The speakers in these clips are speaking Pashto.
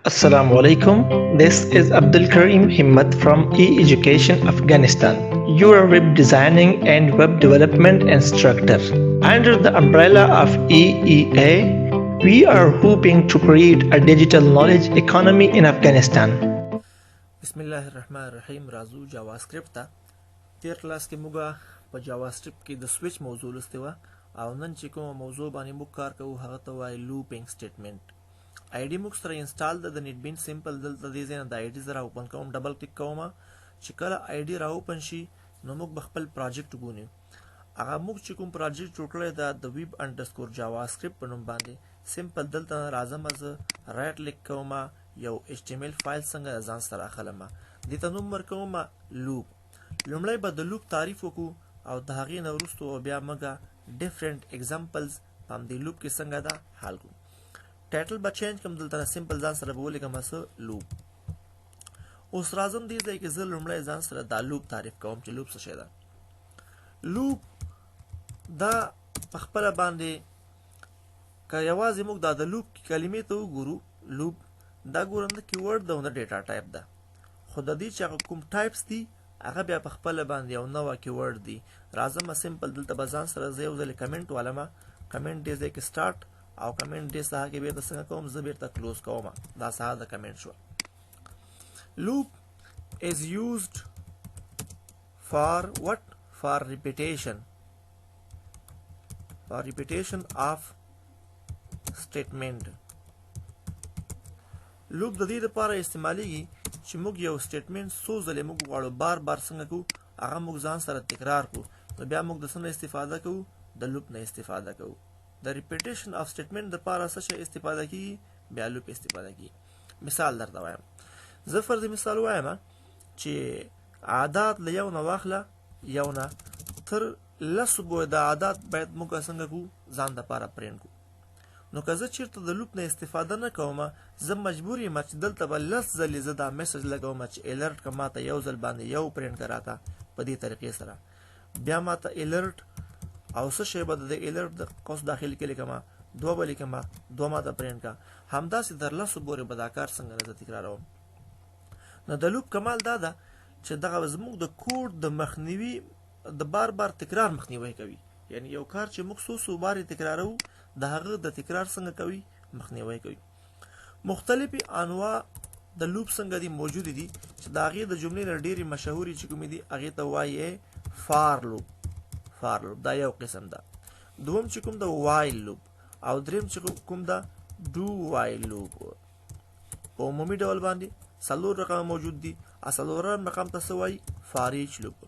Assalamu alaikum. This is Abdul Karim Himmat from E-Education Afghanistan, your web designing and web development instructor. Under the umbrella of EEA, we are hoping to create a digital knowledge economy in Afghanistan. बिस्मिल्लाहिर्रहमानिर्रहीम राजू जावास्क्रिप्ट ته تیر کلاس کې موږ په جاواسکرپټ کې د سویچ موضوع لوستې وه او نن چې کومه موضوع باندې موږ کار کوو هغه ته وایي لوپینګ سټیټمنټ. آی ډي موږ سره انسټال ده د نیټ بین سمپل دلته دې ځای نه د آی ډي زه را اوپن کوم، ډبل کلیک کوم. چې کله آی ډي را اوپن شي نو موږ به خپل پراجیکټ وګورو. هغه موږ چې کوم پراجیکټ جوړ کړی ده د ویب انډرسکور جاواسکرپټ په نوم باندې سمپل دلته راځم، زه رایټ کلیک کوم، یو ایچ ټي ام ایل فایل څنګه ځان سره اخلم، دې ته نوم ورکوم لوپ. لومړی به د لوپ تعریف وکړو او د هغې نه وروسته بیا موږ ډیفرنٹ ایگزامپلز په همدې لوپ کې څنګه ده حل کړو. ټایټل به چینج کړم، دلته سمپل ځان سره به ولیکم څه لوپ. اوس راځم دې ځای کې زه لومړی ځان سره دا لوپ تعریف کوم چې لوپ څه شی ده. لوپ دا په خپله باندې که یوازې موږ دا د لوپ کلمې ته وګورو، لوپ دا ګورم د کیورډ ده او د ډیټا ټایپ ده، خو د دې چې هغه کوم ټایپس دي هغه بیا په خپله باندې یو نوه کیورډ دي. راځم سمپل دلته به ځان سره زه یو ځلې کمنټ والم، کمنټ دې ځای کې سټارټ او کمنټ دې ساحه کې بیرته څنګه کوم، زه بیرته کلوز کوم. دا ساحه د کمنټ شوه. لوپ is used for what? For repetition of statement. لوپ د دې لپاره استعمالیږي چې موږ یو سټیټمنټ څو ځلې موږ غواړو بار بار څنګه کوو، هغه موږ ځان سره تکرار کړو، نو بیا موږ د څه نه استفاده کوو، د لوپ نه استفاده کوو. د ریپیټیشن اف سټیټمنټ دپاره څه شی استفاده کیږي، بیا لوپ استفاده کیږي. مثال درته وایم، زه فرض مثال وایم چې عادات له یو نه واخله، یو نه تر لسو پورې د عادات باید موږ څنګه کوو، ځان دپاره پرینټ کړو. نو که زه چېرته د لوپ نه استفاده نه کوم، زه مجبور یم چې دلته به لس ځلې زه دا میسج لګوم چې الرټ که ماته یو ځل باندې یو پرینټ که راته په دې طریقې سره، بیا ماته الرټ او څه شی به د الرټ د قوس داخل کې لیکم، دوه به لیکم، دوه ماته پرینټ که، همداسې تر لسو پورې به دا کار څنګه زه تکراروم. نو د لوپ کمال دا ده چې دغه زموږ د کوډ د مخنیوي د بار بار تکرار مخنیوی کوي. یعنی یو کار چې موږ څو بارې تکرارو د هغه د تکرار څنګه کوي، مخنیوی کوي. مختلفې انواع د لوپ څنګه دي موجود دي چې د هغې د جملې نه ډېرې مشهورې چې کومې دي هغې ته وایي فار لوپ. فار لوپ دا یو قسم ده. دوم چې کوم ده وایل لوپ، او دریم چې کوم ده ډو وایل لوپ. په عمومي ډول باندې څلور رقمه موجود دي. څلورم رقم ته څه وایي، فاریچ لوپ.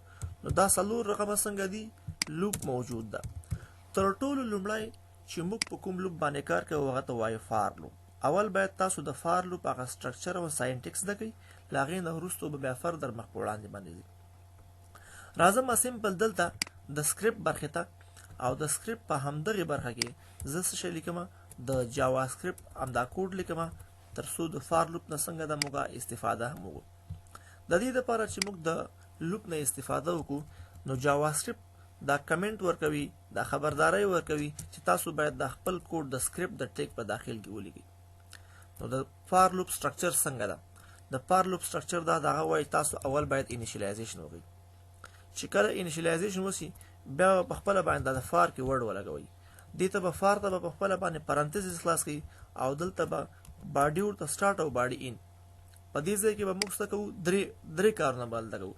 نو دا څلور رقمه څنګه دي، لوپ موجود ده. تر ټولو لومړی چې موږ په کوم لوپ باندې کار کوو هغه ته وایو فار لوپ. اول باید تاسو د فار لوپ هغه سټرکچر او ساینټکس زده کړئ، له هغې نه وروسته به بیا فردر مخ په وړاندې باندې ځي. راځم سمپل دلته د سکرپټ برخې ته، او د سکرپټ په همدغې برخه کې زه څه شی لیکم، د جاوا سکرپټ همدا کوډ لیکم، تر څو د فار لوپ نه څنګه د موږ استفاده هم وکړو. د دې دپاره چې موږ د لوپ نه استفاده وکړو نو جاوا سکرپټ دا کمنټ ورکوي، دا خبرداری ورکوي چې تاسو باید د خپل کوډ د سکرپټ د ټیک په داخل کې ولیکئ. نو د فار لوپ سټرکچر څنګه ده، د فار لوپ سټرکچر دا دغه وایي تاسو اول باید انیشیلایزیشن وکړئ. چې کله انیشیلایزیشن وسي بیا په خپله باندې د فار کې ورډ ولګوئ، دې ته به فار ته به په خپله باندې پرانتیزس خلاص کړئ، او دلته به باډي ورته سټارټ او باډي ان. په دې ځای کې به موږ څه کوو، درې کارونه به هلته کوو.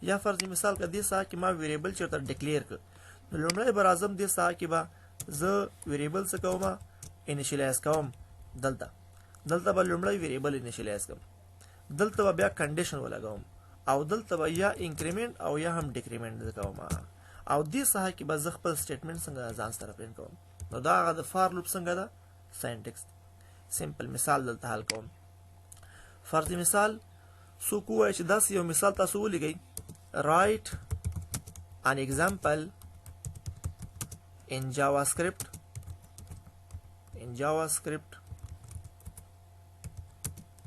یا فرض مثال که دې ساحه کې ما ویریبل چېرته ډیکلیر کړ، نو لومړی به راځم دې ساحه کې به زه ویریبل څه کوم، انیشیلایز کوم. دلته به لومړی ویریبل انیشیلایز کوم، دلته به بیا کنډیشن ولګوم، او دلته به یا انکریمنټ او یا هم ډیکریمنټ کوم، او دې ساحه کې به زه خپل سټیټمنټ څنګه ځان سره پرینټ کوم. نو دا هغه د فار لوپ څنګه ده، ساینټکس. سمپل مثال دلته حل کوم. فرض مثال څوک ووایي چې داسې یو مثال تاسو ولیکئ، write an example in JavaScript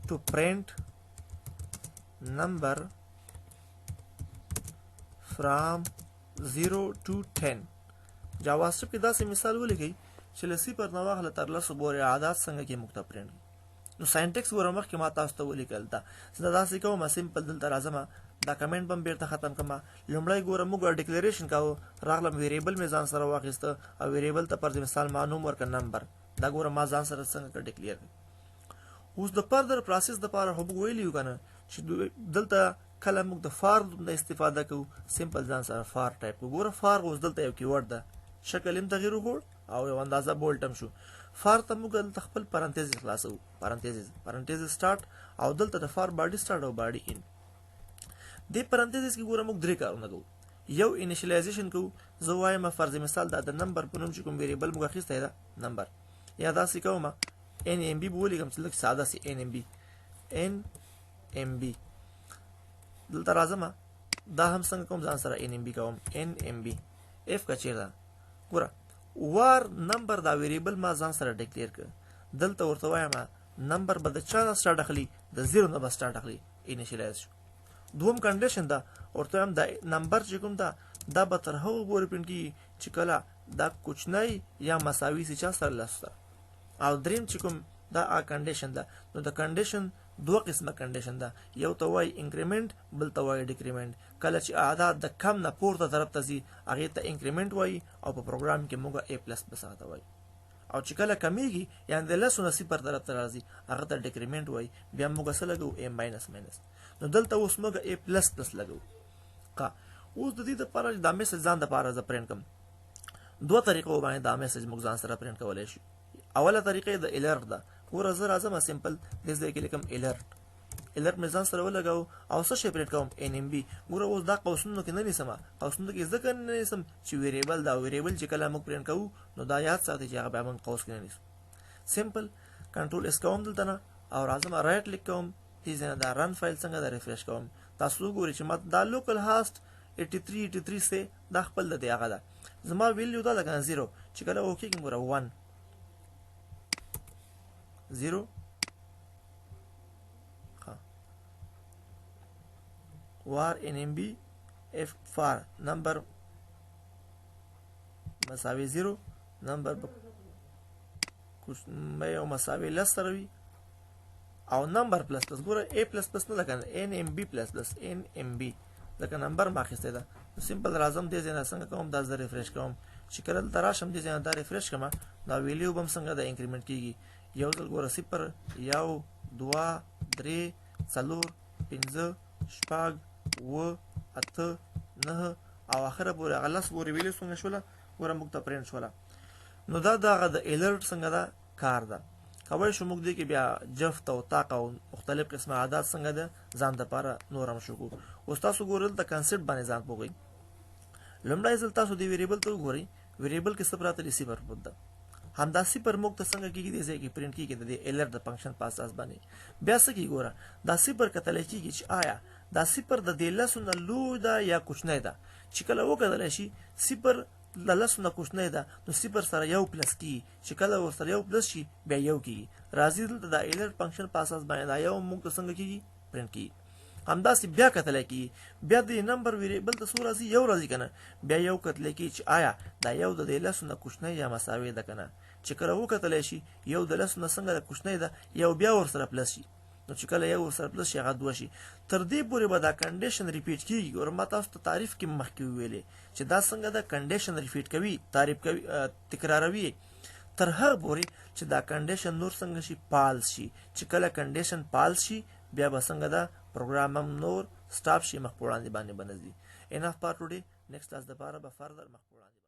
to print number from 0 to 10. JavaScript کې داسې مثال ولیکئ چې له 0 نه واخله تر 10 پورې عادات څنګه کې موږ ته پرینټ. نو ساينټکس ګوره مخکې ما تاسو ته ولیکل دا زه داسې کوم سمپل دلته راځم دا کمنټ بم بیرته ختم کما لومړی ګوره موږ ډیکلیریشن کاوه راغلم ویریبل مې ځان سره واخیسته او ویریبل ته پر مثال ما نوم ورک نمبر دا ګوره ما ځان سره څنګه ډیکلیر اوس د فردر پروسس د لپاره خو ویلیو کنه چې دلته کله موږ د فار د استفاده کوو سمپل ځان سره فار ټایپ ګوره فار اوس دلته یو کیورډ ده شکل هم تغیر وکړ او یو اندازه بولټم شو فار ته موږ دلته خپل پرانتیز خلاصو پرانتیز سٹارټ او دلته د فار باډي سٹارټ او باډي ان دې پرانتیز کې ګوره موږ درې کارونه کوو یو انیشلایزیشن کوو زه وایم فرض مثال دا د نمبر په نوم چې کوم ویریبل موږ اخیستی ده نمبر یا داسې کوم ان ام بي به ولیکم چې لږ ساده سي ان ام بي دلته راځم دا هم څنګه کوم ځان سره ان ام بي کوم ان ام بي اف کا چیرته ګوره وار نمبر دا ویریبل ما ځان سره ډیکلیئر کړ دلته ورته وایم نمبر به د چا نه سٹارټ اخلي د 0 نه به سٹارټ اخلي انیشلایز شو دوم کنډیشن دا ورته هم دا نمبر چې کوم دا به تر هغه پورې پرینټ کیږي چې کله دا کوچنی یا مساوي سي چا سره لسته او دریم چې کوم دا کنډیشن ده نو د کنډیشن دوه قسمه کنډیشن ده یو ته وای انکریمنٹ بل ته وای ډیکریمنٹ کله چې اعداد د کم نه پورته طرف ته ځي هغه ته انکریمنٹ وای او په پروګرام کې موږ a پلس بساته وای او چې کله کمیږي یعنی د لسو نه صفر طرف ته راځي هغه ته ډیکریمنٹ وای بیا موږ سره لګو a ماینس نو دلته اوس موږ a پلس پلس لګو کا اوس د دې لپاره دا میسج ځان د لپاره ز پرینټ کوم دوه طریقو باندې دا میسج موږ ځان سره پرینټ کولای شو اوله طریقه د الرټ ده ګوره زه راځم سمپل دې ځای کې لیکم الرټ مې ځان سره ولګاو او څه شی پرینټ کوم ان ام بي ګوره اوس دا قوسونو کې نه نیسم قوسونو کې ځکه نه نیسم چې ویریبل چې کله موږ پرینټ کوو نو دا یاد ساتئ چې هغه به موږ قوس کې نه نیسو سمپل کنټرول اس کوم دلته نه او راځم رائټ کلیک کوم دې ځای دا رن فایل څنګه دا ریفریش کوم تاسو ګورئ چې ما دا لوکل هاست 83 سه دا خپل د هغه ده زما ویلیو دا لکه 0 چې کله اوکې کوم ګوره 1 0 var nmb f far number مساوي 0 نمبر कुछ مې او مساوي لس سره وي او نمبر پلس پلس ګوره a پلس پلس نه لګنه nmb پلس پلس nmb لکه نمبر ماخسته ده سمپل راځم دې ځنه څنګه کوم دا زه ریفریش کوم چې کله تراشم دې ځنه دا ریفریش کما دا ویلیو بم څنګه دا انکریمنٹ کیږي یو ځل ګوره 0 یو 2 3 4 5 شپږ و اته نه او اخره پورې غلس پورې ویلې څنګه شوله ګوره موږ ته پرینټ شوله نو دا دغه د الرټ څنګه دا کار ده کوي شو موږ دې کې بیا جفت او طاقه او مختلف قسمه عادت څنګه ده ځان د لپاره نورم شو کو او تاسو ګورل د کنسپټ باندې ځان پوغي لمړی ځل تاسو دی ویریبل ته وګورئ ویریبل کې څه پراته لسی پر بده همداسي پر موږ ته څنګه کېږي د ځای کې پرینټ کېږي د الرټ د فنکشن په اساس باندې بیا څه کی ګوره دا صفر کتل کېږي چې آیا دا صفر د دلسو نه لوی ده یا کوچنی ده چې کله وکړل شي صفر د لسو نه کوچنی ده نو صفر سره یو پلس کی چې کله ور سره یو پلس شي بیا یو کی راځي دلته د الرټ فنکشن په اساس باندې دا یو موږ ته څنګه کېږي پرینټ کېږي همداسي بیا کتل کی بیا د نمبر ویریبل ته سور راځي یو راځي کنه بیا یو کتل کی چې آیا دا یو د لسو نه کوچنی یا مساوي ده کنه چې کله وکتل شي یو د لسو نه څنګه د کوچنی ده یو بیا ور سره پلس شي نو چې کله یو سره پلس شي هغه دوه شي تر دې پورې به دا کنډیشن ریپیټ کیږي او ما تاسو ته تعریف کې مخکې ویلې چې دا څنګه دا کنډیشن ریپیټ کوي تعریف کوي تکراروي تر هغه پورې چې دا کنډیشن نور څنګه شي پالس شي چې کله کنډیشن پالس شي بیا به څنګه دا پروګرام هم نور سټاپ شي مخ په وړاندې باندې بنځي انف پارت ټوډے نیکسٹ کلاس د لپاره به فردر مخ په وړاندې